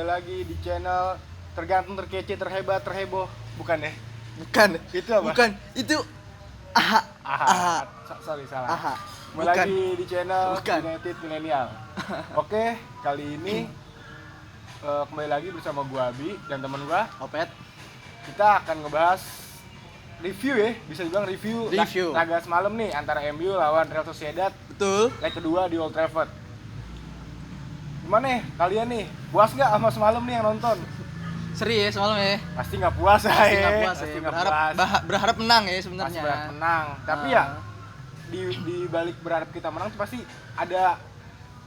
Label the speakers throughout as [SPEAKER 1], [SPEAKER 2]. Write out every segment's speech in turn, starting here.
[SPEAKER 1] kembali lagi di channel tergantung, terkece, terhebat, terheboh. Bukan ya?
[SPEAKER 2] Bukan.
[SPEAKER 1] Itu apa?
[SPEAKER 2] Bukan. Itu aha.
[SPEAKER 1] Aha. Sorry, salah.
[SPEAKER 2] Aha.
[SPEAKER 1] Kembali
[SPEAKER 2] Bukan.
[SPEAKER 1] lagi di channel
[SPEAKER 2] Bukan.
[SPEAKER 1] United Millennial. Oke, kali ini kembali lagi bersama gua Abi dan teman gua
[SPEAKER 2] Opet.
[SPEAKER 1] Kita akan ngebahas review ya, bisa dibilang review. Laga semalam nih antara MU lawan Real Sociedad.
[SPEAKER 2] Betul.
[SPEAKER 1] Leg kedua di Old Trafford. Gimana nih kalian nih? Puas nggak sama semalam nih yang nonton?
[SPEAKER 2] Seri ya semalam ya.
[SPEAKER 1] Pasti nggak puas ya.
[SPEAKER 2] Pasti nggak puas ya. Berharap menang ya sebenarnya.
[SPEAKER 1] Pasti berharap menang. Tapi ya di balik berharap kita menang tuh pasti ada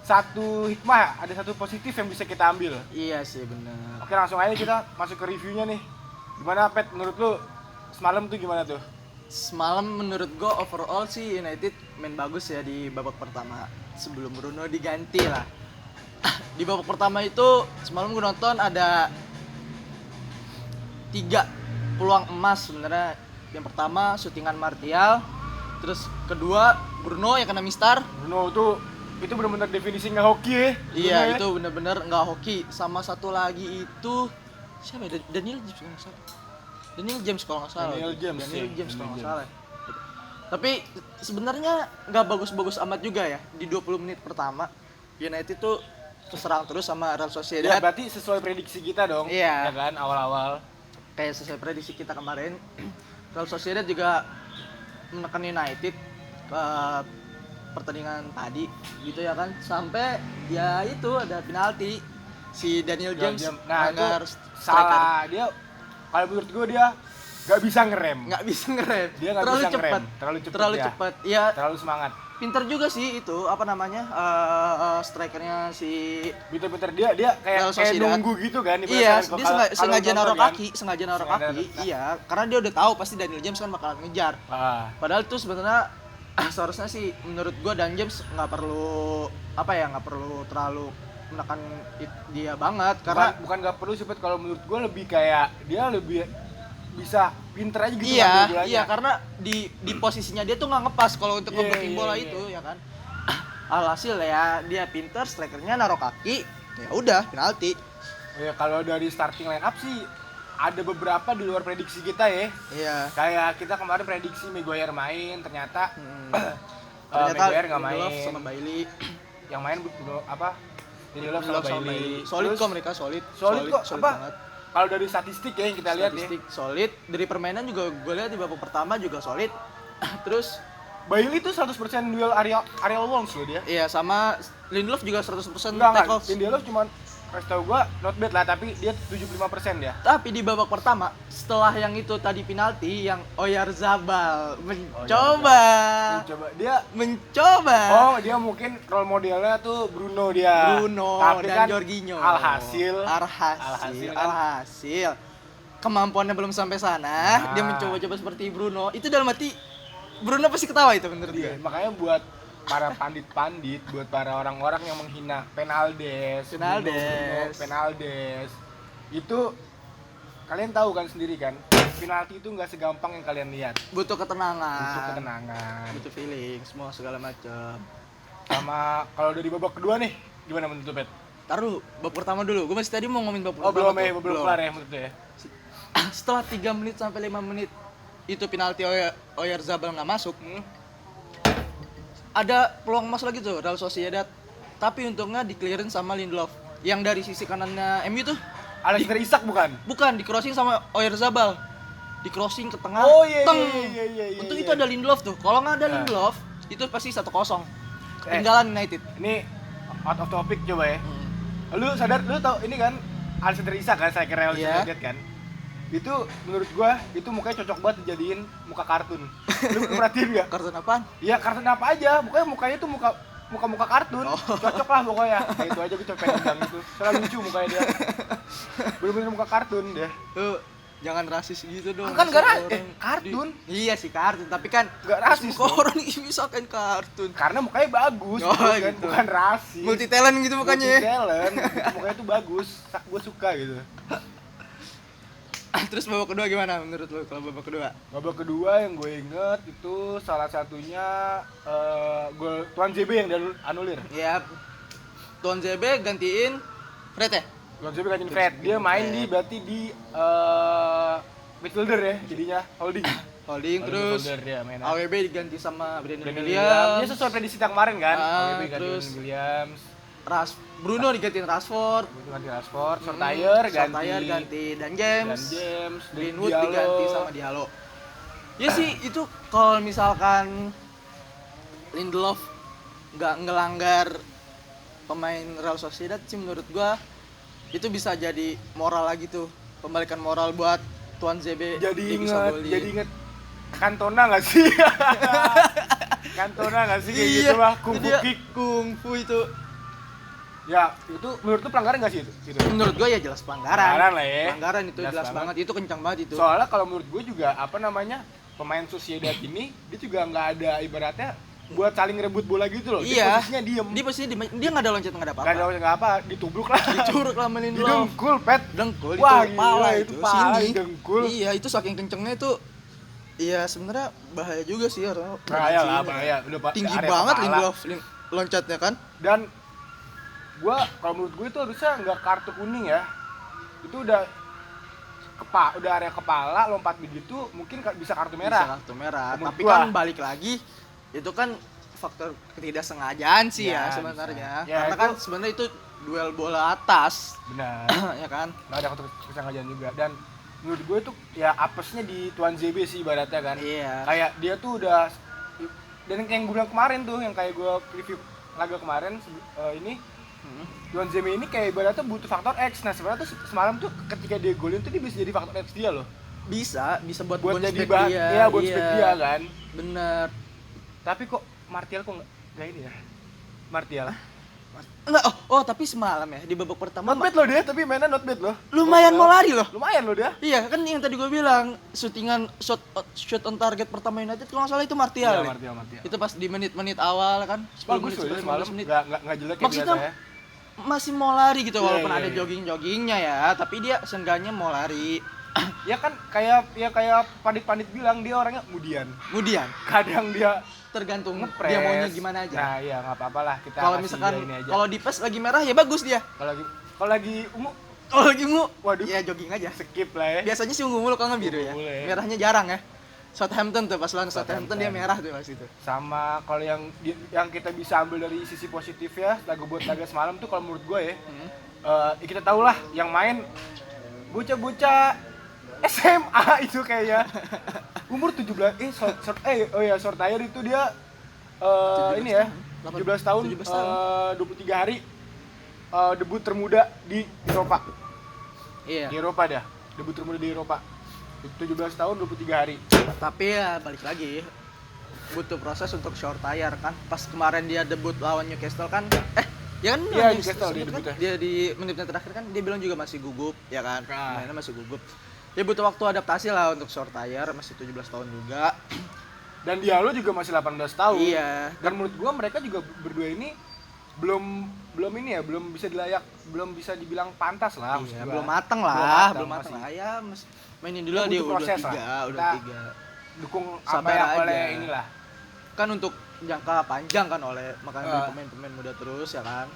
[SPEAKER 1] satu hikmah, ada satu positif yang bisa kita ambil.
[SPEAKER 2] Iya sih benar.
[SPEAKER 1] Oke, langsung aja kita masuk ke reviewnya nih. Gimana Pet, menurut lu semalam tuh gimana tuh?
[SPEAKER 2] Semalam menurut gue overall sih United main bagus ya di babak pertama sebelum Bruno diganti lah. Di babak pertama itu semalam gue nonton ada 3 peluang emas sebenarnya. Yang pertama syutingan Martial, terus kedua Bruno yang kena mistar.
[SPEAKER 1] Bruno itu benar-benar definisi nggak hoki ya.
[SPEAKER 2] Iya,
[SPEAKER 1] Bruno,
[SPEAKER 2] itu benar-benar nggak hoki. Sama satu lagi itu siapa ya? Daniel James kalau nggak salah. Daniel James kalau nggak salah. Tapi sebenarnya nggak bagus-bagus amat juga ya di 20 menit pertama. United tuh terserang terus sama Real Sociedad.
[SPEAKER 1] Ya, berarti sesuai prediksi kita dong.
[SPEAKER 2] Iya.
[SPEAKER 1] Ya kan, awal-awal.
[SPEAKER 2] Kayak sesuai prediksi kita kemarin. Real Sociedad juga menekan United ke pertandingan tadi gitu ya kan, sampai ya itu ada penalti si Daniel James.
[SPEAKER 1] Nah, itu salah dia. Kalau menurut gue dia nggak bisa ngerem. Dia nggak bisa ngerem. Terlalu cepat.
[SPEAKER 2] Ya,
[SPEAKER 1] terlalu semangat.
[SPEAKER 2] Pinter juga sih itu apa namanya strikernya si.
[SPEAKER 1] Pinter dia kayak nunggu gitu kan.
[SPEAKER 2] Iya, dia sengaja naruh kaki. Iya, karena dia udah tahu pasti Daniel James kan bakalan ngejar. Padahal itu sebenarnya seharusnya sih menurut gua Dan James nggak perlu terlalu menekan dia banget, karena
[SPEAKER 1] bukan nggak perlu sih, kalau menurut gua lebih kayak dia lebih bisa pinter aja gitu.
[SPEAKER 2] Iya, karena di posisinya dia tuh nggak ngepas kalau untuk nge-blocking bola itu ya kan. Alhasil ya dia pinter, strikernya naruh kaki, ya udah penalti.
[SPEAKER 1] Ya kalau dari starting line up sih ada beberapa di luar prediksi kita ya.
[SPEAKER 2] Iya.
[SPEAKER 1] Kayak kita kemarin prediksi Maguire main, ternyata Maguire nggak main.
[SPEAKER 2] Lindelof sama Bailey.
[SPEAKER 1] Yang main Lindelof sama Bailey.
[SPEAKER 2] Solid kok mereka, solid banget.
[SPEAKER 1] Kalau dari statistik ya yang kita lihat ya.
[SPEAKER 2] Solid, dari permainan juga gue lihat di babak pertama juga solid. Terus
[SPEAKER 1] Bailey itu 100% duel aerial walls loh dia.
[SPEAKER 2] Iya, sama Lindelof juga 100%
[SPEAKER 1] tackles. Lindelof cuma kasih tau gua not bad lah, tapi dia 75% dia.
[SPEAKER 2] Tapi di babak pertama setelah yang itu tadi penalti yang Oyarzabal mencoba. Oh, dia mungkin role modelnya tuh Bruno dia. Tapi dan
[SPEAKER 1] kan
[SPEAKER 2] Jorginho.
[SPEAKER 1] Alhasil
[SPEAKER 2] kemampuannya belum sampai sana, dia mencoba-coba seperti Bruno. Itu dalam hati Bruno pasti ketawa itu menurut gue.
[SPEAKER 1] Makanya buat para pandit-pandit, buat para orang-orang yang menghina Penaldes, itu kalian tahu kan sendiri kan, penalti itu nggak segampang yang kalian lihat.
[SPEAKER 2] Butuh ketenangan,
[SPEAKER 1] butuh
[SPEAKER 2] feeling, semua segala macam.
[SPEAKER 1] Sama kalau dari babak kedua nih, gimana menurut lu, Pet?
[SPEAKER 2] Taruh babak pertama dulu, gue masih tadi mau ngomongin babak
[SPEAKER 1] pertama. Belum kelar ya menurut lu ya?
[SPEAKER 2] Setelah 3 menit sampai 5 menit itu penalti Oyarzabal nggak masuk. Ada peluang emas lagi tuh Real Sociedad, tapi untungnya di clearance sama Lindelof yang dari sisi kanannya MU tuh.
[SPEAKER 1] Alexander Isak bukan
[SPEAKER 2] di crossing sama Oyarzabal, di crossing ke tengah.
[SPEAKER 1] Iya.
[SPEAKER 2] Untung itu ada Lindelof tuh, kalau nggak ada Lindelof itu pasti 1-0 ketinggalan United.
[SPEAKER 1] Ini out of topic coba ya. Lu tau ini kan Alexander Isak kan, saya kira Real Sociedad kan. Itu menurut gua itu mukanya cocok banget dijadiin muka kartun. Lu perhatiin enggak?
[SPEAKER 2] Kartun apaan?
[SPEAKER 1] Iya, kartun apa aja. Mukanya tuh muka kartun. Cocok lah pokoknya. Nah, itu aja gue coba pegang itu. Soalnya lucu mukanya dia. Bener-bener muka kartun dia.
[SPEAKER 2] Jangan rasis gitu dong.
[SPEAKER 1] Kan enggak kartun.
[SPEAKER 2] Iya sih kartun, tapi kan
[SPEAKER 1] enggak rasis.
[SPEAKER 2] Orang misalkan kartun.
[SPEAKER 1] Karena mukanya bagus, kan? Gitu. Bukan rasis.
[SPEAKER 2] Multi talent gitu mukanya.
[SPEAKER 1] Mukanya tuh bagus. Gue suka gitu.
[SPEAKER 2] Terus babak kedua gimana menurut lo kalau babak kedua?
[SPEAKER 1] Babak kedua yang gue inget itu salah satunya gol Tuan JB yang dianulir.
[SPEAKER 2] Iya. Tuan JB gantiin Fred ya?
[SPEAKER 1] Tuanzebe gantiin Fred. Dia main di berarti di midfielder ya jadinya holding
[SPEAKER 2] terus
[SPEAKER 1] dia
[SPEAKER 2] AWB diganti sama Brandon
[SPEAKER 1] Williams.
[SPEAKER 2] Williams.
[SPEAKER 1] Dia sesuai prediksi kita kemarin kan. AWB ganti
[SPEAKER 2] Terus
[SPEAKER 1] Williams.
[SPEAKER 2] Bruno digantiin Rashford.
[SPEAKER 1] Sortayer
[SPEAKER 2] ganti Dan James. Greenwood
[SPEAKER 1] Diallo.
[SPEAKER 2] diganti sama Diallo. Ya sih itu kalau misalkan Lindelof nggak ngelanggar pemain Real Sociedad sih menurut gua itu bisa jadi moral lagi tuh, pembalikan moral buat Tuanzebe.
[SPEAKER 1] Jadi inget Cantona nggak sih? Cantona nggak sih kayak gitu mah
[SPEAKER 2] kungfu itu.
[SPEAKER 1] Ya itu menurut lu pelanggaran nggak sih itu? Gitu.
[SPEAKER 2] Menurut gua ya jelas pelanggaran. Pelanggaran itu jelas banget. Itu kencang banget itu.
[SPEAKER 1] Soalnya kalau menurut gua juga pemain Sociedad ini dia juga nggak ada ibaratnya buat saling rebut bola gitu loh.
[SPEAKER 2] Iya.
[SPEAKER 1] Posisinya diem.
[SPEAKER 2] Dia nggak ada loncat, nggak ada apa-apa.
[SPEAKER 1] Nggak apa, ditubruk lah.
[SPEAKER 2] Dicuruk lah Lindelof.
[SPEAKER 1] Dengkul, Pet.
[SPEAKER 2] Dengkul
[SPEAKER 1] Wah,
[SPEAKER 2] itu pala itu. Sini.
[SPEAKER 1] Dengkul.
[SPEAKER 2] Iya, itu saking kencengnya itu. Iya, sebenarnya bahaya juga sih orang.
[SPEAKER 1] Bahaya. Udah
[SPEAKER 2] tinggi banget Lindelof loncatnya kan.
[SPEAKER 1] Dan kalau menurut gue itu harusnya nggak kartu kuning ya. Itu udah area kepala lompat begitu mungkin bisa kartu merah.
[SPEAKER 2] Tapi kan balik lagi itu kan faktor ketidaksengajaan sih ya sebenarnya. Karena kan sebenarnya itu duel bola atas.
[SPEAKER 1] Benar.
[SPEAKER 2] Ya kan?
[SPEAKER 1] Nggak ada faktor kesengajaan juga. Dan menurut gue itu ya apesnya di Tuanzebe sih ibaratnya kan.
[SPEAKER 2] Iya.
[SPEAKER 1] Kayak dia tuh udah, dan yang gue bilang kemarin tuh, yang kayak gue review laga kemarin Tuanzebe ini kayak ibaratnya butuh faktor X. Nah sebenarnya tuh semalam tuh ketika dia golin tuh dia bisa jadi faktor X dia loh.
[SPEAKER 2] Bisa buat
[SPEAKER 1] jadi bahan dia. Iya, buat spek dia kan.
[SPEAKER 2] Bener.
[SPEAKER 1] Tapi kok Martial kok nggak ini ya? Martial.
[SPEAKER 2] Enggak, tapi semalam ya di babak pertama
[SPEAKER 1] not bad loh dia, tapi mainnya not bad loh.
[SPEAKER 2] Lumayan mau lari loh.
[SPEAKER 1] Lumayan loh dia.
[SPEAKER 2] Iya, kan yang tadi gue bilang, shot on target pertama United kalau nggak salah itu Martial.
[SPEAKER 1] Iya, Martial.
[SPEAKER 2] Itu pas di menit-menit awal kan, 10
[SPEAKER 1] bagus
[SPEAKER 2] menit,
[SPEAKER 1] loh semalam, nggak jelek ya
[SPEAKER 2] maksudnya
[SPEAKER 1] biasa ya.
[SPEAKER 2] Masih mau lari gitu walaupun
[SPEAKER 1] Iya.
[SPEAKER 2] ada jogging-joggingnya ya, tapi dia seenggaknya mau lari.
[SPEAKER 1] Ya kan kayak pandit-pandit bilang dia orangnya kemudian kadang dia
[SPEAKER 2] tergantung
[SPEAKER 1] ngepres.
[SPEAKER 2] dia maunya gimana aja.
[SPEAKER 1] Nah iya nggak apa-apa lah kita
[SPEAKER 2] kalau
[SPEAKER 1] kasih
[SPEAKER 2] misalkan
[SPEAKER 1] dia ini aja.
[SPEAKER 2] kalau di PES lagi merah ya bagus dia.
[SPEAKER 1] Kalau lagi ungu, waduh,
[SPEAKER 2] ya jogging aja.
[SPEAKER 1] skip lah ya.
[SPEAKER 2] Biasanya sih ungu mulu kalau nggak biru ya. Merahnya jarang ya. Southampton tuh pas lawan Southampton dia merah tuh pas itu.
[SPEAKER 1] Sama kalau yang kita bisa ambil dari sisi positif ya, laga semalam tuh kalau menurut gue ya, kita tahu lah yang main bocah-bocah SMA itu kayaknya umur 17 Sortayer itu dia ini ya 17 tahun 23 hari debut termuda di Eropa.
[SPEAKER 2] Iya.
[SPEAKER 1] Di Eropa dah. Debut termuda di Eropa. 17 tahun 23 hari.
[SPEAKER 2] Tapi ya balik lagi butuh proses untuk Sortayer kan. Pas kemarin dia debut lawan Newcastle kan
[SPEAKER 1] Newcastle dia debut
[SPEAKER 2] kan, dia di menit-menit terakhir kan dia bilang juga masih gugup ya kan. Mainnya masih gugup. Ya butuh waktu adaptasi lah untuk Sortayer, masih 17 tahun juga.
[SPEAKER 1] Dan Diallo juga masih 18 tahun.
[SPEAKER 2] Iya.
[SPEAKER 1] Dan menurut gua mereka juga berdua ini belum bisa dibilang pantas lah.
[SPEAKER 2] Iya, belum mateng lah. Ya mainin dulu dia udah 3.
[SPEAKER 1] Dukung
[SPEAKER 2] sabar
[SPEAKER 1] apa
[SPEAKER 2] aja.
[SPEAKER 1] Oleh inilah.
[SPEAKER 2] Kan untuk jangka panjang kan makanya beli pemain-pemain muda terus ya kan.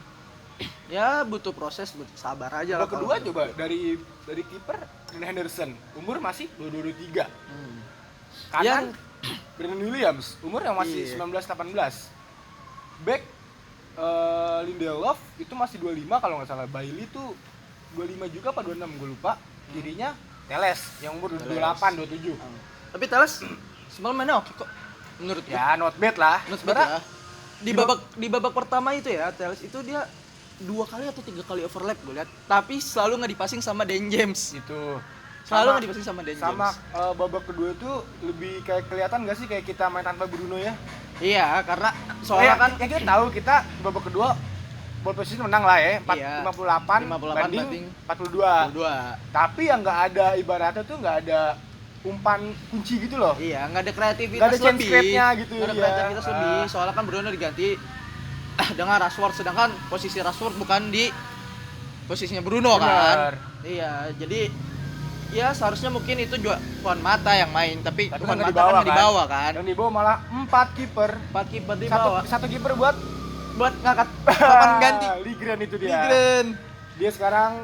[SPEAKER 2] Ya butuh proses, butuh sabar aja lah.
[SPEAKER 1] Kedua coba dari kiper Henderson, umur masih 22-23. Kanan Brandon Williams, umur yang masih 19-18. Back Lindelof itu masih 25 kalau nggak salah. Bailey tuh 25 juga apa 26 gue lupa. Jadinya Teles yang umur 28-27.
[SPEAKER 2] Tapi Teles semalam mainnya oke kok menurut gue.
[SPEAKER 1] Ya not bad lah.
[SPEAKER 2] Ya. Di babak pertama itu ya Teles itu dia 2 kali atau 3 kali overlap gue lihat, tapi selalu nggak dipasing sama Dan James.
[SPEAKER 1] Itu
[SPEAKER 2] selalu nggak dipasing sama Dan James.
[SPEAKER 1] Sama babak kedua itu lebih kayak kelihatan nggak sih kayak kita main tanpa Bruno ya?
[SPEAKER 2] Iya, karena soalnya kan
[SPEAKER 1] yang kita tahu kita babak kedua ball position menang lah ya, 58 banding 42. Tapi yang nggak ada ibaratnya tuh nggak ada umpan kunci gitu loh.
[SPEAKER 2] Iya, nggak ada kreativitas
[SPEAKER 1] nggak ada chance
[SPEAKER 2] lebih.
[SPEAKER 1] create-nya gitu.
[SPEAKER 2] Nggak ada kreativitas lebih. Soalnya kan Bruno diganti dengan Rashford, sedangkan posisi Rashford bukan di posisinya Bruno. Benar. Kan. Iya, jadi ya seharusnya mungkin itu juga Juan Mata yang main, tapi Juan Mata kan di bawah kan.
[SPEAKER 1] Yang di bawah malah 4 kiper di bawah. Satu kiper buat
[SPEAKER 2] ngangkat papan ganti.
[SPEAKER 1] Ligren itu dia.
[SPEAKER 2] Ligren.
[SPEAKER 1] Dia sekarang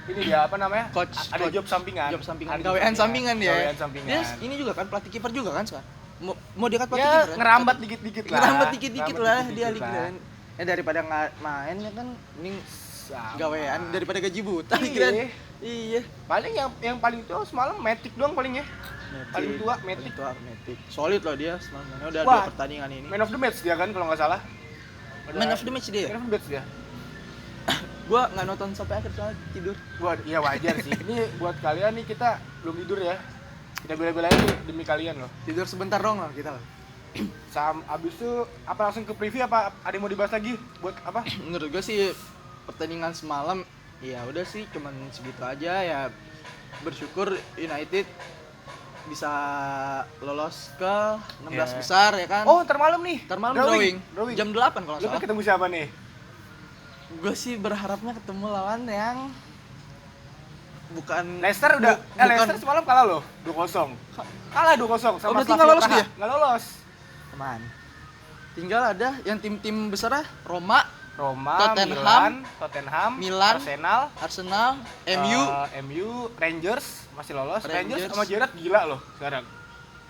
[SPEAKER 1] ini dia apa namanya? Ada
[SPEAKER 2] Coach.
[SPEAKER 1] job sampingan.
[SPEAKER 2] Job sampingan, gawean sampingan dia.
[SPEAKER 1] Gawean sampingan.
[SPEAKER 2] Dia ini juga kan pelatih kiper juga kan sekarang. Mau diangkat pelatih
[SPEAKER 1] Ya,
[SPEAKER 2] kiper. Kan?
[SPEAKER 1] ngerambat dikit-dikit lah.
[SPEAKER 2] Ngerambat dikit-dikit lah
[SPEAKER 1] Ngerambat
[SPEAKER 2] dia
[SPEAKER 1] dikit-dikit
[SPEAKER 2] Liga.
[SPEAKER 1] lah.
[SPEAKER 2] Ya daripada nggak main ya kan mending
[SPEAKER 1] Sama.
[SPEAKER 2] gawean daripada gaji buta
[SPEAKER 1] Iya.
[SPEAKER 2] kira. Iya.
[SPEAKER 1] Paling yang paling tua semalam Matic doang palingnya. Paling tua Matic.
[SPEAKER 2] Matic. Solid loh dia semalam. Udah
[SPEAKER 1] Wah,
[SPEAKER 2] 2 pertandingan ini.
[SPEAKER 1] Man of the match dia kan kalau nggak salah.
[SPEAKER 2] Man of the match dia.
[SPEAKER 1] Man of the match dia.
[SPEAKER 2] Gua nggak nonton sampai akhir soalnya tidur.
[SPEAKER 1] Iya wajar sih. Ini buat kalian nih kita belum tidur ya. Kita bela-belain nih demi kalian loh.
[SPEAKER 2] Tidur sebentar dong lah kita lah.
[SPEAKER 1] Abis itu apa langsung ke preview apa ada yang mau dibahas lagi buat apa?
[SPEAKER 2] Menurut gue sih pertandingan semalam ya udah sih cuman segitu aja ya, bersyukur United bisa lolos ke 16 besar ya kan.
[SPEAKER 1] Oh, ntar malam nih.
[SPEAKER 2] Ntar malam drawing. Jam 8 kalau
[SPEAKER 1] Lu
[SPEAKER 2] nggak salah.
[SPEAKER 1] ketemu siapa nih?
[SPEAKER 2] Gue sih berharapnya ketemu lawan yang bukan
[SPEAKER 1] Leicester udah
[SPEAKER 2] bukan,
[SPEAKER 1] Leicester semalam kalah loh 2-0. Kalah 2-0 sama
[SPEAKER 2] berarti nggak lolos
[SPEAKER 1] Praha.
[SPEAKER 2] dia?
[SPEAKER 1] Nggak lolos.
[SPEAKER 2] teman. Tinggal ada yang tim-tim besar Roma,
[SPEAKER 1] Roma, Tottenham,
[SPEAKER 2] Milan,
[SPEAKER 1] Arsenal,
[SPEAKER 2] MU,
[SPEAKER 1] Rangers masih lolos.
[SPEAKER 2] Rangers
[SPEAKER 1] sama Gerrard gila loh sekarang.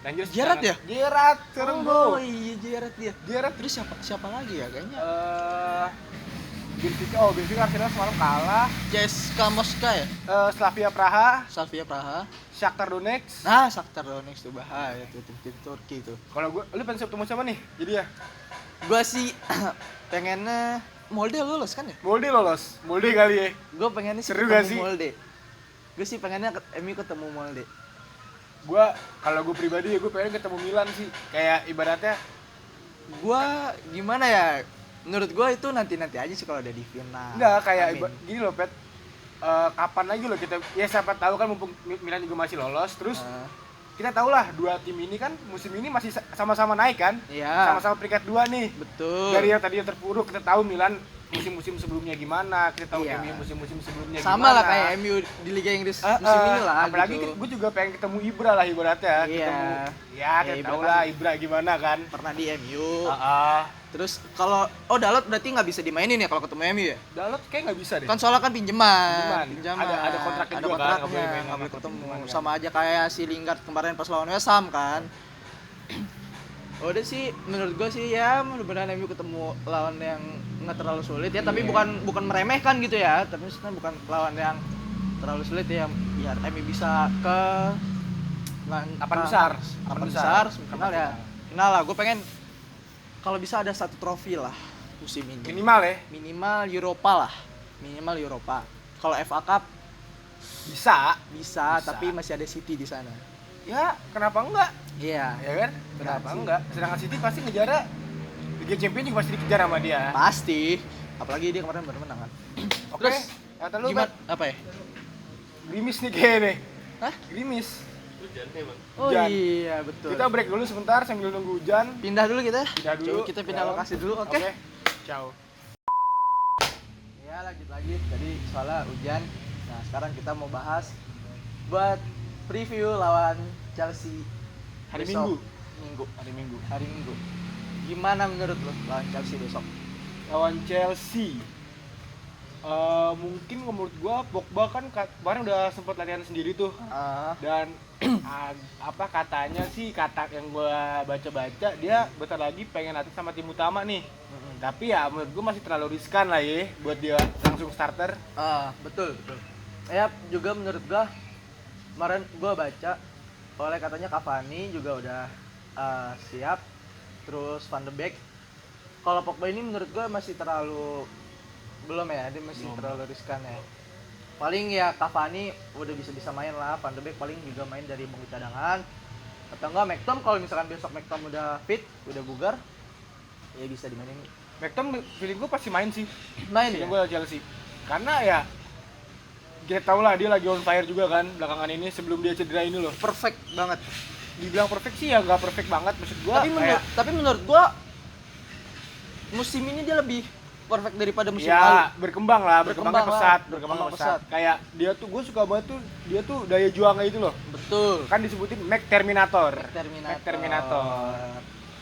[SPEAKER 1] Rangers
[SPEAKER 2] Gerrard ya?
[SPEAKER 1] Gerrard serem
[SPEAKER 2] Oh
[SPEAKER 1] bro.
[SPEAKER 2] iya Gerrard dia.
[SPEAKER 1] Gerrard
[SPEAKER 2] Terus siapa lagi ya kayaknya?
[SPEAKER 1] Benfica Arsenal semalam kalah.
[SPEAKER 2] CSKA Moskwa ya?
[SPEAKER 1] Slavia Praha,
[SPEAKER 2] Slavia Praha.
[SPEAKER 1] Shakhtar Donetsk.
[SPEAKER 2] Nah, Shakhtar Donetsk tuh bahaya tuh tim Turki tuh.
[SPEAKER 1] Kalau lu pengen ketemu siapa nih? Jadi ya,
[SPEAKER 2] Gua sih pengennya Molde lolos kan ya?
[SPEAKER 1] Molde lolos. Molde kali ya.
[SPEAKER 2] Gua pengennya sih
[SPEAKER 1] Seru gak
[SPEAKER 2] ketemu
[SPEAKER 1] sih?
[SPEAKER 2] Molde. Gue sih pengennya MU ketemu Molde.
[SPEAKER 1] Kalau gue pribadi ya gue pengen ketemu Milan sih. Kayak ibaratnya
[SPEAKER 2] Gua gimana ya? Menurut gua itu nanti-nanti aja sih kalau udah di final.
[SPEAKER 1] enggak kayak
[SPEAKER 2] Amin.
[SPEAKER 1] gini loh, Pet. Kapan lagi loh kita ya siapa tahu kan mumpung Milan juga masih lolos terus kita tahu lah dua tim ini kan musim ini masih sama-sama naik kan,
[SPEAKER 2] Iya.
[SPEAKER 1] sama-sama peringkat 2 nih.
[SPEAKER 2] Betul.
[SPEAKER 1] Dari yang tadinya terpuruk kita tahu Milan musim-musim sebelumnya gimana, kita tahu
[SPEAKER 2] Iya.
[SPEAKER 1] MU musim-musim sebelumnya
[SPEAKER 2] Sama
[SPEAKER 1] gimana.
[SPEAKER 2] lah kayak MU di Liga Inggris musim ini lah.
[SPEAKER 1] Apalagi
[SPEAKER 2] gitu.
[SPEAKER 1] gue juga pengen ketemu Ibra lah ibaratnya.
[SPEAKER 2] Iya.
[SPEAKER 1] Ketemu ya kita
[SPEAKER 2] Ibra
[SPEAKER 1] tahu
[SPEAKER 2] kan
[SPEAKER 1] lah Ibra gimana kan.
[SPEAKER 2] Pernah di MU. Terus kalau Dalot berarti nggak bisa dimainin ya kalau ketemu MU ya?
[SPEAKER 1] Dalot kayak nggak bisa deh.
[SPEAKER 2] Kan soalnya kan pinjaman.
[SPEAKER 1] Ada kontraknya juga kan, nggak boleh main
[SPEAKER 2] nggak
[SPEAKER 1] sama
[SPEAKER 2] boleh ketemu.
[SPEAKER 1] pinjaman kan.
[SPEAKER 2] Sama aja kayak si Lingard kemarin pas lawan West Ham kan. Udah sih menurut gua sih ya mudah-mudahan MU ketemu lawan yang nggak terlalu sulit ya, tapi bukan meremehkan gitu ya, tapi kan bukan lawan yang terlalu sulit ya, biar MU bisa ke
[SPEAKER 1] Delapan besar.
[SPEAKER 2] semifinal ya. Final lah, gue pengen kalau bisa ada 1 trofi lah musim ini.
[SPEAKER 1] Minimal ya.
[SPEAKER 2] Minimal Europa lah. Minimal Europa. Kalau FA Cup bisa, tapi masih ada City di sana.
[SPEAKER 1] Ya, kenapa enggak?
[SPEAKER 2] Iya.
[SPEAKER 1] Ya kan? Kenapa enggak? Sedangkan City pasti ngejar Liga Champions juga pasti dikejar sama dia.
[SPEAKER 2] Pasti. Apalagi dia kemarin baru menang kan.
[SPEAKER 1] Oke.
[SPEAKER 2] Terus
[SPEAKER 1] Kata lu
[SPEAKER 2] gimana?
[SPEAKER 1] kan
[SPEAKER 2] Apa ya?
[SPEAKER 1] gerimis nih kayaknya nih.
[SPEAKER 2] Hah?
[SPEAKER 1] Gerimis.
[SPEAKER 2] Oh
[SPEAKER 1] Hujan.
[SPEAKER 2] iya betul.
[SPEAKER 1] Kita break dulu sebentar sambil nunggu hujan.
[SPEAKER 2] Pindah dulu kita.
[SPEAKER 1] Pindah dulu.
[SPEAKER 2] Coba kita pindah
[SPEAKER 1] Ya.
[SPEAKER 2] lokasi dulu, oke?
[SPEAKER 1] Ciao.
[SPEAKER 2] Ya lanjut lagi. Tadi soalnya hujan. Nah sekarang kita mau bahas buat preview lawan Chelsea
[SPEAKER 1] Hari
[SPEAKER 2] besok.
[SPEAKER 1] Minggu.
[SPEAKER 2] Hari Minggu. Gimana menurut lo lawan Chelsea besok?
[SPEAKER 1] Lawan Chelsea. Mungkin menurut gua Pogba kan kemarin udah sempat latihan sendiri tuh. Dan katanya sih yang gua baca-baca dia bentar lagi pengen latih sama tim utama nih. Tapi ya menurut gua masih terlalu riskan lah ya buat dia langsung starter.
[SPEAKER 2] Betul. Ya juga menurut gua kemarin gua baca oleh katanya Cavani juga udah siap, terus Van de Beek. Kalau Pogba ini menurut gua masih terlalu belum ya, dia masih terlalu riskan ya. Paling ya Cavani udah bisa main lah, Van de Beek paling juga main dari bangku cadangan. Atau enggak McTominay kalau misalkan besok McTominay udah fit, udah bugar, ya bisa dimainin.
[SPEAKER 1] McTominay feeling gua pasti main sih.
[SPEAKER 2] Main
[SPEAKER 1] Feeling
[SPEAKER 2] ya.
[SPEAKER 1] gua Chelsea. Karena ya kita tahu lah dia lagi on fire juga kan belakangan ini sebelum dia cedera ini loh.
[SPEAKER 2] Perfect banget.
[SPEAKER 1] Dibilang perfect sih ya nggak perfect banget maksud gua.
[SPEAKER 2] Tapi menurut gua musim ini dia lebih perfect daripada musim
[SPEAKER 1] ya,
[SPEAKER 2] lalu.
[SPEAKER 1] berkembang pesat.
[SPEAKER 2] Berkembang pesat.
[SPEAKER 1] Kayak dia tuh gue suka banget tuh dia tuh daya juangnya itu loh.
[SPEAKER 2] Betul.
[SPEAKER 1] Kan disebutin Mac Terminator.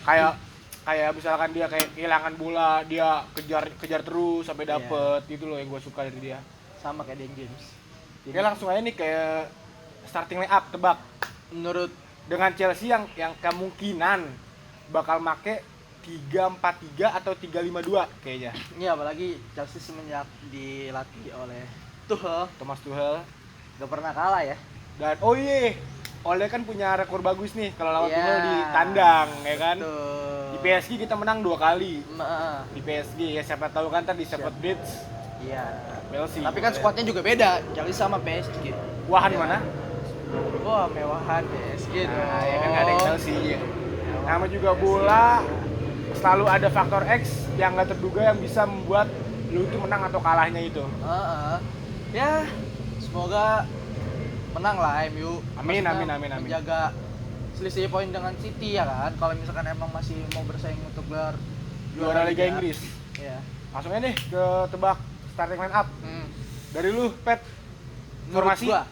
[SPEAKER 1] Kayak misalkan dia kayak kehilangan bola, dia kejar terus sampai dapet gitu loh yang gue suka dari dia.
[SPEAKER 2] Sama kayak Dan James.
[SPEAKER 1] Oke, langsung aja nih kayak starting line up, tebak.
[SPEAKER 2] Menurut
[SPEAKER 1] Dengan Chelsea yang kemungkinan bakal make 3-4-3 atau 3-5-2 kayaknya.
[SPEAKER 2] ya apalagi Chelsea semenjak dilatih oleh Tuchel,
[SPEAKER 1] Thomas Tuchel.
[SPEAKER 2] gak pernah kalah ya.
[SPEAKER 1] Dan Ole kan punya rekor bagus nih kalau lawan
[SPEAKER 2] Iya,
[SPEAKER 1] Tuchel di tandang, ya kan?
[SPEAKER 2] Betul.
[SPEAKER 1] Di PSG kita menang 2 kali.
[SPEAKER 2] Nah,
[SPEAKER 1] Di PSG ya siapa tahu kan tadi Stamford Bridge.
[SPEAKER 2] iya.
[SPEAKER 1] Chelsea.
[SPEAKER 2] Tapi kan squadnya juga beda, Chelsea sama PSG.
[SPEAKER 1] Wahan
[SPEAKER 2] Ya.
[SPEAKER 1] mana?
[SPEAKER 2] Wah, mewahan PSG dong.
[SPEAKER 1] Nah, ya kan nggak ada yang Chelsea. Nama juga bola selalu ada faktor X yang nggak terduga yang bisa membuat lu itu menang atau kalahnya itu.
[SPEAKER 2] Ya, semoga menang lah MU.
[SPEAKER 1] Amin,
[SPEAKER 2] Maksudnya
[SPEAKER 1] amin.
[SPEAKER 2] Menjaga selisih poin dengan City ya kan. Kalau misalkan emang masih mau bersaing untuk gelar
[SPEAKER 1] Juara Liga Inggris.
[SPEAKER 2] Iya.
[SPEAKER 1] Langsung aja nih ke tebak starting line up. Dari lu, Pet.
[SPEAKER 2] Menurut
[SPEAKER 1] Formasi
[SPEAKER 2] gua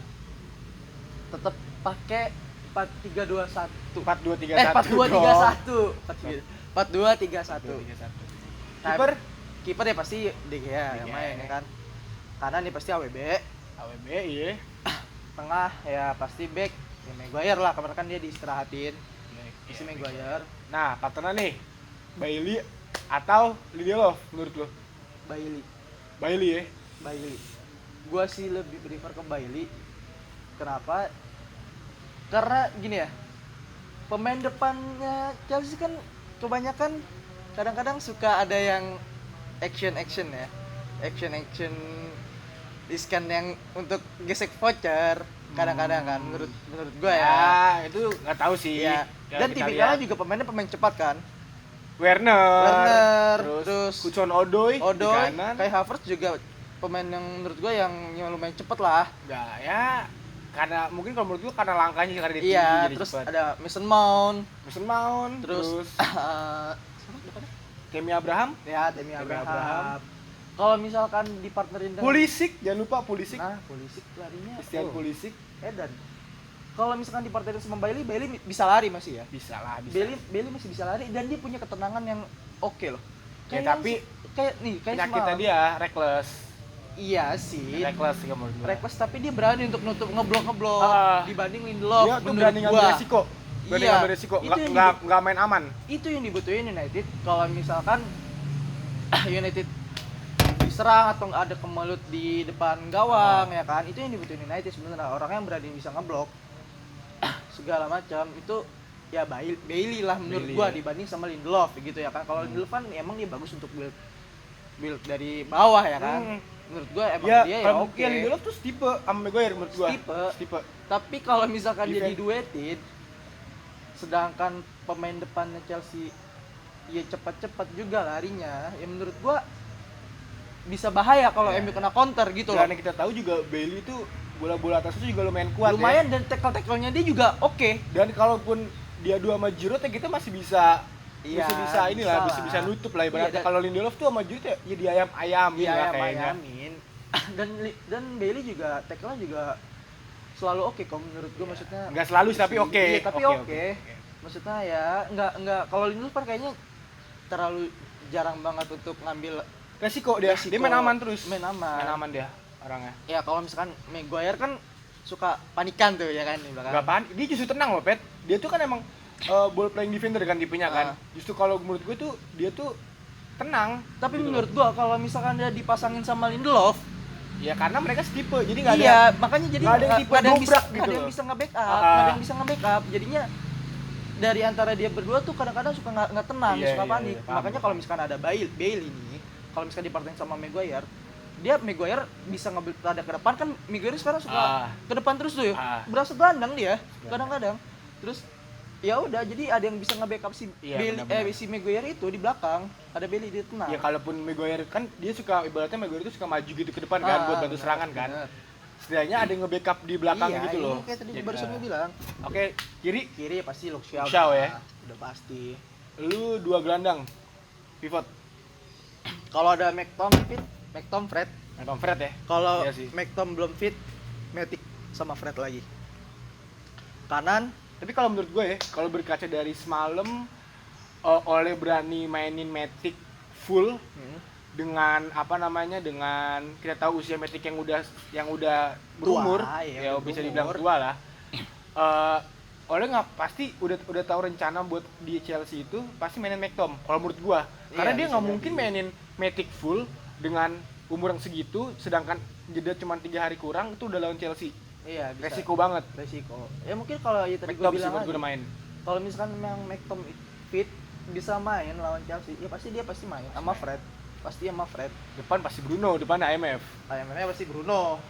[SPEAKER 2] tetap pakai 4-3-2-1.
[SPEAKER 1] 4-2-3-1.
[SPEAKER 2] 4-2-3-1.
[SPEAKER 1] 4-2-3-1. Kiper
[SPEAKER 2] Kiper ya pasti De Gea yang main ya kan. Kanan nih pasti AWB.
[SPEAKER 1] AWB iya.
[SPEAKER 2] Tengah ya pasti back ya Maguire lah, kemarin kan dia diistirahatin. Isi Maguire.
[SPEAKER 1] Nah, partnernya nih Bailey atau Lindelof menurut lo? Bailey ya.
[SPEAKER 2] Bailey. Gua sih lebih prefer ke Bailey. Kenapa? Karena gini ya. Pemain depannya Chelsea kan kebanyakan kadang-kadang suka ada yang action ya. Action riskan yang untuk gesek voucher kadang-kadang kan menurut gua ya.
[SPEAKER 1] Itu nggak tahu sih.
[SPEAKER 2] Iya. Dan tipikalnya juga pemain cepat kan.
[SPEAKER 1] Werner, terus Hudson Odoi di kanan.
[SPEAKER 2] Kai Havertz juga pemain yang menurut gua yang lumayan cepet lah.
[SPEAKER 1] Enggak ya, karena mungkin kalau menurut gua karena langkahnya karena dia tinggi
[SPEAKER 2] Iya,
[SPEAKER 1] jadi
[SPEAKER 2] terus
[SPEAKER 1] cepet.
[SPEAKER 2] ada Mason Mount,
[SPEAKER 1] Terus
[SPEAKER 2] siapa depannya?
[SPEAKER 1] Tammy Abraham.
[SPEAKER 2] Ya, Tammy
[SPEAKER 1] Tammy
[SPEAKER 2] Abraham.
[SPEAKER 1] Abraham.
[SPEAKER 2] Kalau misalkan dipartnerin dengan
[SPEAKER 1] Pulisic, jangan lupa Pulisic.
[SPEAKER 2] Nah, Pulisic larinya.
[SPEAKER 1] Christian Pulisic.
[SPEAKER 2] Edan. Kalau misalkan dipartnerin sama Bailey bisa lari masih ya.
[SPEAKER 1] Bisa lah, bisa.
[SPEAKER 2] Bailey masih bisa lari dan dia punya ketenangan yang oke loh.
[SPEAKER 1] Ya, tapi
[SPEAKER 2] kayak
[SPEAKER 1] penyakitnya dia reckless.
[SPEAKER 2] Iya sih.
[SPEAKER 1] Reckless sih menurut gua.
[SPEAKER 2] Reckless tapi dia berani untuk ngeblok dibanding Lindelof.
[SPEAKER 1] Dia tuh berani ngambil resiko. Berani ngambil resiko. Enggak main aman.
[SPEAKER 2] Itu yang dibutuhin United. Kalau misalkan United diserang atau ada kemelut di depan gawang ya kan, itu yang dibutuhin United sebenarnya, orang yang berani bisa ngeblok segala macam itu ya Bailey lah menurut gua dibanding sama Lindelof gitu ya kan. Kalau Lindelof kan emang dia bagus untuk build dari bawah ya kan. Menurut gua emang dia ya oke.
[SPEAKER 1] Ya Lindelof tuh tipe sama Maguire menurut gua. Tipe.
[SPEAKER 2] Tapi kalau misalkan dia diduetin sedangkan pemain depannya Chelsea ya cepat-cepat juga larinya, ya menurut gua bisa bahaya kalau MU kena counter gitu loh.
[SPEAKER 1] Karena kita tahu juga Bailey itu bola-bola atas itu juga lumayan kuat.
[SPEAKER 2] Lumayan ya. Dan tackle-tackle-nya dia juga oke.
[SPEAKER 1] Dan kalaupun dia dua sama Giroud ya kita masih bisa bisa nutup lah ibaratnya. Kalau Lindelof tuh sama Giroud ya diayam-ayamin lah kayaknya.
[SPEAKER 2] Dan Bailey juga tackle-nya juga selalu oke kok menurut gua, maksudnya.
[SPEAKER 1] Enggak selalu tapi oke.
[SPEAKER 2] Iya, tapi oke. Maksudnya ya enggak kalau Lindelof kan kayaknya terlalu jarang banget untuk ngambil
[SPEAKER 1] resiko. Dia main aman terus.
[SPEAKER 2] Main aman
[SPEAKER 1] dia orangnya.
[SPEAKER 2] Ya kalau misalkan Maguire kan suka panikan tuh ya kan di belakang.
[SPEAKER 1] Enggak panik, dia justru tenang loh, Pet. Dia tuh kan emang ball playing defender kan tipenya kan. Justru kalau menurut gue tuh dia tuh tenang.
[SPEAKER 2] Tapi gitu menurut gua kalau misalkan dia dipasangin sama Lindelof,
[SPEAKER 1] ya karena mereka setipe. Jadi enggak ada.
[SPEAKER 2] Iya, makanya jadi
[SPEAKER 1] enggak ada yang tipe dobrak gitu.
[SPEAKER 2] Ada yang bisa nge-backup. Jadinya dari antara dia berdua tuh kadang-kadang suka nggak tenang, suka panik. Makanya kalau misalkan ada Bailey nih, kalau misalkan dipartain sama Maguire, Maguire bisa ngambil rada ke depan kan. Maguire sekarang suka ke depan terus tuh ya. Berasa gelandang dia kadang-kadang. Terus ya udah, jadi ada yang bisa nge-backup si si Maguire itu di belakang. Ada Bailey di tengah.
[SPEAKER 1] Ya kalaupun Maguire kan dia suka ibaratnya Maguire itu suka maju gitu ke depan kan buat bantu serangan kan. Setidaknya ada yang nge-backup di belakang gitu loh.
[SPEAKER 2] Kayak tadi barusan gue bilang.
[SPEAKER 1] Oke, kiri
[SPEAKER 2] pasti Luke Shaw
[SPEAKER 1] ya.
[SPEAKER 2] Udah pasti.
[SPEAKER 1] Lu dua gelandang pivot.
[SPEAKER 2] Kalau ada McTominay, Fred ya. Kalau McTominay belum fit, Matic sama Fred lagi. Kanan,
[SPEAKER 1] tapi kalau menurut gue ya, kalau berkaca dari semalam Ole berani mainin Matic full dengan apa namanya, dengan kita tahu usia Matic yang udah berumur, ya bisa dibilang tua lah. Oleh nggak pasti udah tahu rencana buat di Chelsea itu pasti mainin McTom kalau menurut gua, karena dia nggak mungkin mainin Matic full dengan umur yang segitu, sedangkan jeda cuma 3 hari kurang itu udah lawan Chelsea.
[SPEAKER 2] Iya, bisa.
[SPEAKER 1] Resiko banget.
[SPEAKER 2] Resiko. Ya mungkin kalau ya tadi
[SPEAKER 1] McTom
[SPEAKER 2] gua bilang
[SPEAKER 1] sih main.
[SPEAKER 2] Kalau misalkan memang McTom fit bisa main lawan Chelsea, ya pasti main sama Fred.
[SPEAKER 1] Depan pasti Bruno, depan IMF.
[SPEAKER 2] IMF-nya pasti Bruno.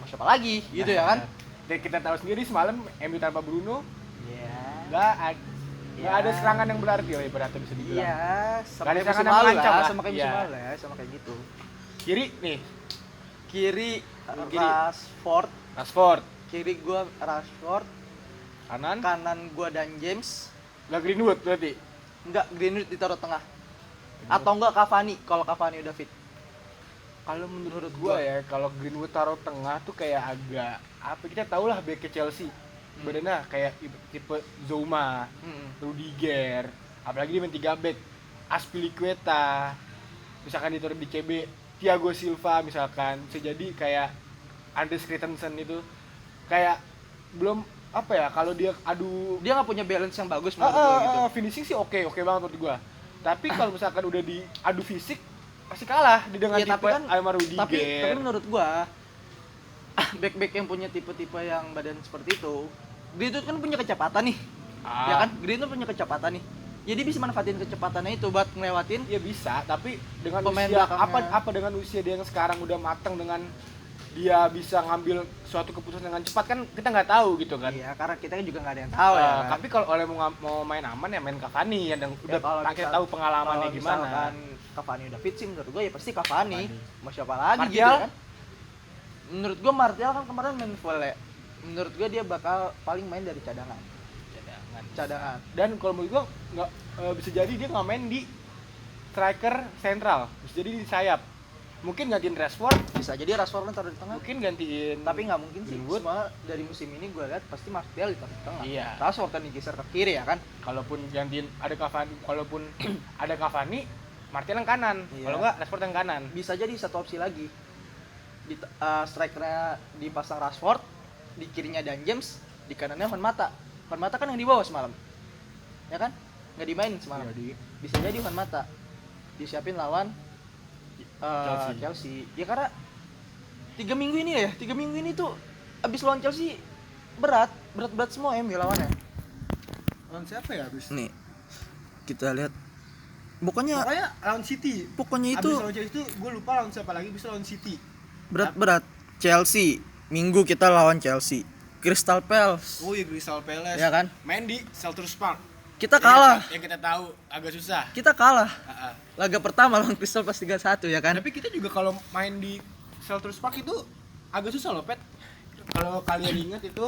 [SPEAKER 2] Siapa lagi gitu ya kan?
[SPEAKER 1] Dan kita tahu sendiri semalam MU tanpa Bruno
[SPEAKER 2] Iya.
[SPEAKER 1] Nggak ada serangan yang berarti lah ibaratnya bisa dibilang.
[SPEAKER 2] Iya, sama
[SPEAKER 1] kayak
[SPEAKER 2] musim
[SPEAKER 1] lalu
[SPEAKER 2] lah,
[SPEAKER 1] lah.
[SPEAKER 2] sama kayak musim lalu ya, sama kayak gitu. Kiri Rashford. Kiri gua Rashford. Kanan gua dan James.
[SPEAKER 1] Nggak Greenwood berarti?
[SPEAKER 2] Enggak, Greenwood ditaruh tengah. Atau enggak Cavani, kalau Cavani udah fit.
[SPEAKER 1] Kalau menurut gua ya, kalau Greenwood taruh tengah tuh kayak agak apa, kita tahu lah back ke Chelsea. Badannya kayak tipe Zouma, Rudiger, apalagi dia main 3 back. Azpilicueta, misalkan ditaruh di CB, Thiago Silva misalkan, bisa jadi kayak Anders Christensen itu kayak belum apa ya, kalau dia
[SPEAKER 2] nggak punya balance yang bagus menurut gue gitu.
[SPEAKER 1] Finishing sih oke banget menurut gua. Tapi kalau misalkan udah diadu fisik pasti kalah dengan tipe Aymar Rudiger.
[SPEAKER 2] Tapi menurut gua back yang punya tipe-tipe yang badan seperti itu, Greenwood kan punya kecepatan nih. Ya kan? Greenwood punya kecepatan nih. Jadi bisa manfaatin kecepatannya itu buat ngelewatin.
[SPEAKER 1] Ya bisa, tapi dengan
[SPEAKER 2] pemain
[SPEAKER 1] usia
[SPEAKER 2] belakangnya.
[SPEAKER 1] apa dengan usia dia yang sekarang udah matang, dengan dia bisa ngambil suatu keputusan dengan cepat, kan kita nggak tahu gitu kan.
[SPEAKER 2] Iya, karena kita juga nggak ada yang tahu ya kan?
[SPEAKER 1] Tapi kalau oleh mau main aman ya main Cavani yang udah kita tahu pengalamannya gimana.
[SPEAKER 2] Misalkan Cavani udah fit sih menurut gue ya pasti Cavani. Mau siapa lagi
[SPEAKER 1] Martial?
[SPEAKER 2] gitu kan? Menurut gue Martial kan kemarin main full ya. Menurut gue dia bakal paling main dari cadangan.
[SPEAKER 1] Dan kalau menurut gue nggak bisa jadi dia nggak main di striker sentral, bisa jadi di sayap. Mungkin gantiin Rashford,
[SPEAKER 2] bisa jadi Rashford taruh di tengah.
[SPEAKER 1] Mungkin gantiin,
[SPEAKER 2] tapi nggak mungkin sih.
[SPEAKER 1] Greenwood.
[SPEAKER 2] Semua dari musim ini gue lihat pasti Martial ditaruh di tengah.
[SPEAKER 1] Iya.
[SPEAKER 2] Rashford kan digeser ke kiri ya kan.
[SPEAKER 1] Kalaupun gantiin ada Cavani, Martial yang kanan.
[SPEAKER 2] Iya.
[SPEAKER 1] Kalau nggak Rashford yang kanan.
[SPEAKER 2] Bisa jadi satu opsi lagi. Strikernya dipasang Rashford, di kirinya dan James, di kanannya Juan Mata. Juan Mata kan yang dibawa semalam. Ya kan? Nggak dimainin semalam. Bisa jadi Juan Mata disiapin lawan Chelsea. Ya karena 3 minggu ini tuh abis lawan Chelsea berat semua MU lawannya.
[SPEAKER 1] Lawan siapa ya abis?
[SPEAKER 2] Nih kita lihat. Pokoknya
[SPEAKER 1] lawan City.
[SPEAKER 2] Pokoknya itu.
[SPEAKER 1] Abis lawan Chelsea itu gue lupa lawan siapa lagi, bisa lawan City.
[SPEAKER 2] Berat. Chelsea. Minggu kita lawan Chelsea. Crystal Palace.
[SPEAKER 1] Oh iya, Crystal Palace.
[SPEAKER 2] Ya kan?
[SPEAKER 1] Main di Selhurst Park.
[SPEAKER 2] Kita kalah.
[SPEAKER 1] Yang kita tahu agak susah.
[SPEAKER 2] Kita kalah. Laga pertama lawan Crystal Palace 3-1 ya kan?
[SPEAKER 1] Tapi kita juga kalau main di Selhurst Park itu agak susah loh, Pet. Kalau kalian ingat itu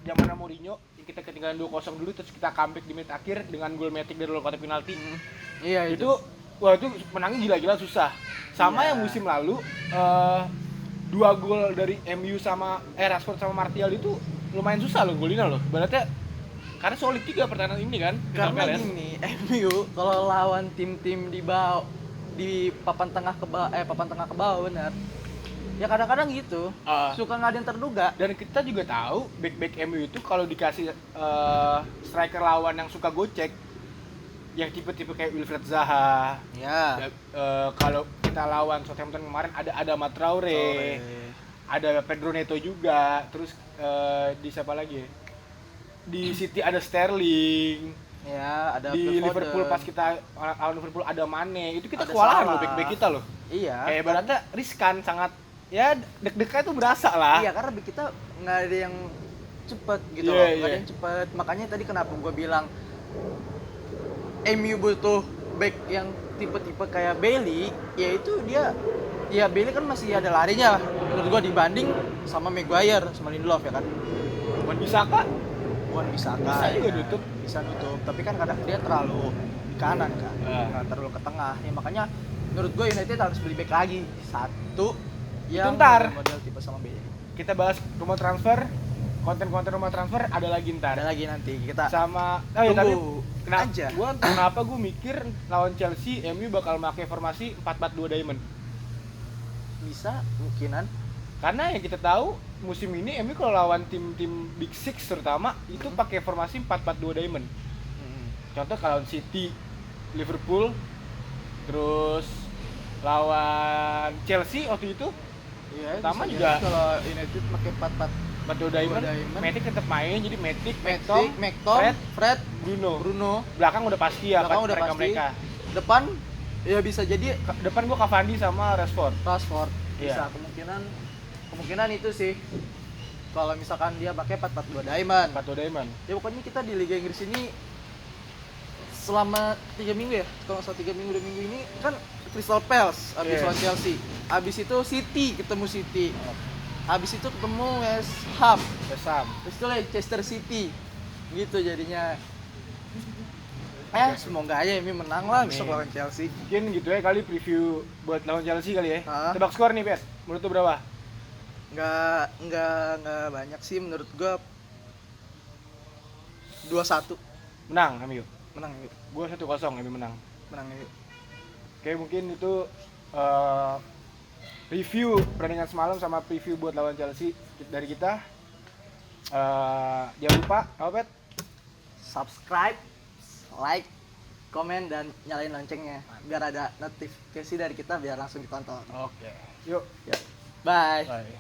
[SPEAKER 1] zaman Mourinho, kita ketinggalan 2-0 dulu, terus kita comeback di menit akhir dengan gol Matic dari luar kotak penalti.
[SPEAKER 2] Iya
[SPEAKER 1] itu. Wah, itu menangnya gila-gila susah. Sama yang musim lalu 2 gol dari MU sama Rashford sama Martial itu lumayan susah loh golinnya loh. Berarti karena solid juga pertahanan ini kan.
[SPEAKER 2] Karena gini, MU kalau lawan tim-tim di bawah, di papan tengah ke bawah benar. Ya kadang-kadang gitu. Suka nggak ada yang terduga. Dan
[SPEAKER 1] kita juga tahu back MU itu kalau dikasih striker lawan yang suka gocek, yang tipe-tipe kayak Wilfried Zaha.
[SPEAKER 2] Ya.
[SPEAKER 1] Kalau kita lawan Southampton kemarin ada Adama Traore. Ada Pedro Neto juga. Terus di siapa lagi? Di City ada Sterling.
[SPEAKER 2] Ya, ada
[SPEAKER 1] di Liverpool pas kita lawan Liverpool ada Mane. Itu kita kewalahan loh back kita loh.
[SPEAKER 2] Iya.
[SPEAKER 1] Kayak ibaratnya riskan sangat. Ya deg-degan tuh berasa lah.
[SPEAKER 2] Iya, karena back kita nggak ada yang cepet gitu loh. Nggak ada yang cepet. Makanya tadi kenapa gue bilang MU butuh back yang tipe-tipe kayak Bailey, yaitu dia Bailey kan masih ada larinya lah menurut gua dibanding sama Maguire sama Lindelof ya kan.
[SPEAKER 1] Wan Bissaka
[SPEAKER 2] bisa
[SPEAKER 1] juga
[SPEAKER 2] nutup, tapi kan kadang dia terlalu di kanan kan, nggak terlalu ke tengah. Ya makanya menurut gua United harus beli back lagi satu yang model tipe sama Bailey.
[SPEAKER 1] Kita bahas rumah transfer. konten-konten rumah transfer ada lagi ntar.
[SPEAKER 2] Ada lagi nanti kita
[SPEAKER 1] Sama tapi
[SPEAKER 2] aja.
[SPEAKER 1] Kenapa gue mikir lawan Chelsea MU bakal pakai formasi 4-4-2 diamond.
[SPEAKER 2] Bisa mungkinan.
[SPEAKER 1] Karena yang kita tahu musim ini MU kalau lawan tim-tim Big Six terutama itu pakai formasi 4-4-2 diamond. Contoh kalau City, Liverpool, terus lawan Chelsea waktu itu.
[SPEAKER 2] Iya,
[SPEAKER 1] pertama juga
[SPEAKER 2] kalau United pakai 4-4
[SPEAKER 1] diamond. Matic tetap main, jadi Matic,
[SPEAKER 2] McTom, Fred, Bruno.
[SPEAKER 1] Belakang udah pasti ya, mereka.
[SPEAKER 2] Depan ya bisa jadi
[SPEAKER 1] depan gua Cavani sama Rashford.
[SPEAKER 2] Bisa
[SPEAKER 1] Iya.
[SPEAKER 2] kemungkinan itu sih. Kalau misalkan dia pakai 4-4-2 diamond.
[SPEAKER 1] 4-2 diamond.
[SPEAKER 2] Ya pokoknya kita di Liga Inggris ini selama 3 minggu ya. Kalau nggak salah 3 minggu 2 minggu ini kan Crystal Palace habis lawan Chelsea. Habis itu ketemu City. Habis itu ketemu West Ham. Terus itu Leicester City. Gitu jadinya. Semoga aja ini menang lah besok lawan Chelsea.
[SPEAKER 1] Mungkin gitu ya kali preview buat lawan Chelsea kali ya.
[SPEAKER 2] Tebak
[SPEAKER 1] skor nih, Bet. Menurut lu berapa?
[SPEAKER 2] Nggak banyak sih menurut gua. 2-1.
[SPEAKER 1] Menang MU.
[SPEAKER 2] Menang MU.
[SPEAKER 1] Gua 1-0 MU menang.
[SPEAKER 2] Menang MU.
[SPEAKER 1] Oke, mungkin itu review pertandingan semalam sama preview buat lawan Chelsea dari kita. Jangan lupa, apa Bet?
[SPEAKER 2] Subscribe, like, komen dan nyalain loncengnya biar ada notifikasi dari kita biar langsung ditonton.
[SPEAKER 1] Oke. Yuk.
[SPEAKER 2] Bye.
[SPEAKER 1] Bye.